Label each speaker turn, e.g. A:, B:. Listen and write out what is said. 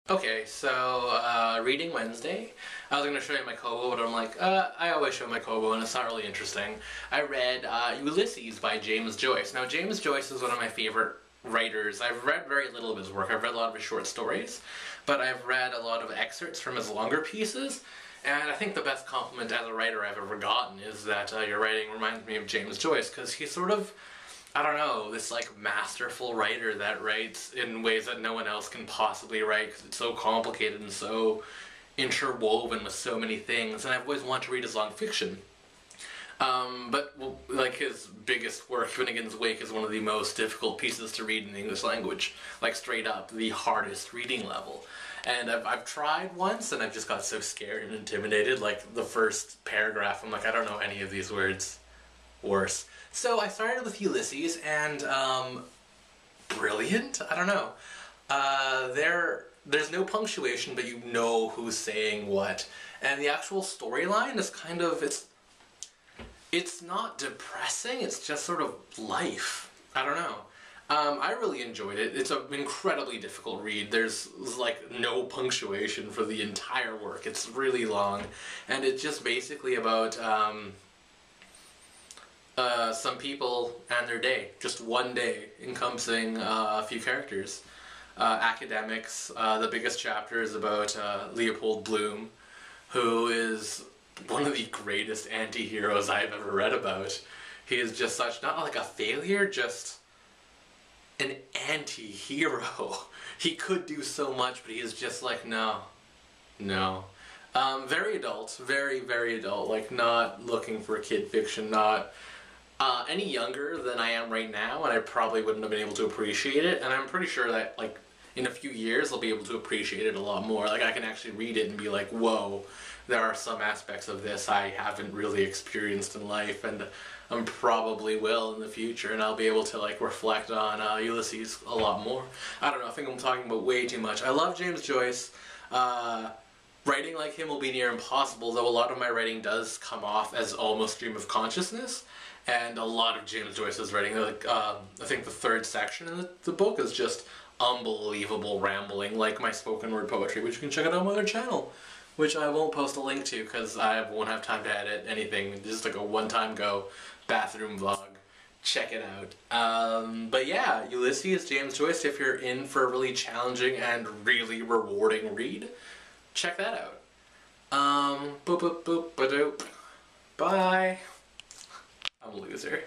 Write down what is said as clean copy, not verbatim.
A: Okay, so, reading Wednesday. I was going to show you my Kobo, but I'm like, I always show my Kobo and it's not really interesting. I read Ulysses by James Joyce. Now, James Joyce is one of my favorite writers. I've read very little of his work. I've read a lot of his short stories, but I've read a lot of excerpts from his longer pieces, and I think the best compliment as a writer I've ever gotten is that your writing reminds me of James Joyce, because he's sort of, I don't know, this like masterful writer that writes in ways that no one else can possibly write because it's so complicated and so interwoven with so many things, and I've always wanted to read his long fiction. But well, like his biggest work, Finnegan's Wake, is one of the most difficult pieces to read in the English language. Like straight up, the hardest reading level. And I've tried once and I've just got so scared and intimidated, like the first paragraph, I'm like, I don't know any of these words. Worse. So I started with Ulysses, and brilliant? I don't know. There's no punctuation, but you know who's saying what. And the actual storyline is kind of, it's not depressing, it's just sort of life. I don't know. I really enjoyed it. It's an incredibly difficult read. There's like no punctuation for the entire work. It's really long, and it's just basically about some people and their day. Just one day, encompassing a few characters. Academics. The biggest chapter is about Leopold Bloom, who is one of the greatest anti-heroes I've ever read about. He is just such, not like a failure, just an anti-hero. He could do so much, but he is just like, no. No. Very adult. Very, very adult. Like, not looking for kid fiction, not any younger than I am right now, and I probably wouldn't have been able to appreciate it, and I'm pretty sure that, like, in a few years I'll be able to appreciate it a lot more. Like, I can actually read it and be like, whoa, there are some aspects of this I haven't really experienced in life, and I probably will in the future, and I'll be able to, like, reflect on Ulysses a lot more. I don't know, I think I'm talking about way too much. I love James Joyce. Writing like him will be near impossible, though a lot of my writing does come off as almost stream of consciousness, and a lot of James Joyce's writing, like, I think the third section in the book is just unbelievable rambling, like my spoken word poetry, which you can check out on my other channel, which I won't post a link to because I won't have time to edit anything. It's just like a one-time go bathroom vlog. Check it out. But yeah, Ulysses, James Joyce, if you're in for a really challenging and really rewarding read, check that out. Boop boop boop ba doop. Bye. I'm a loser.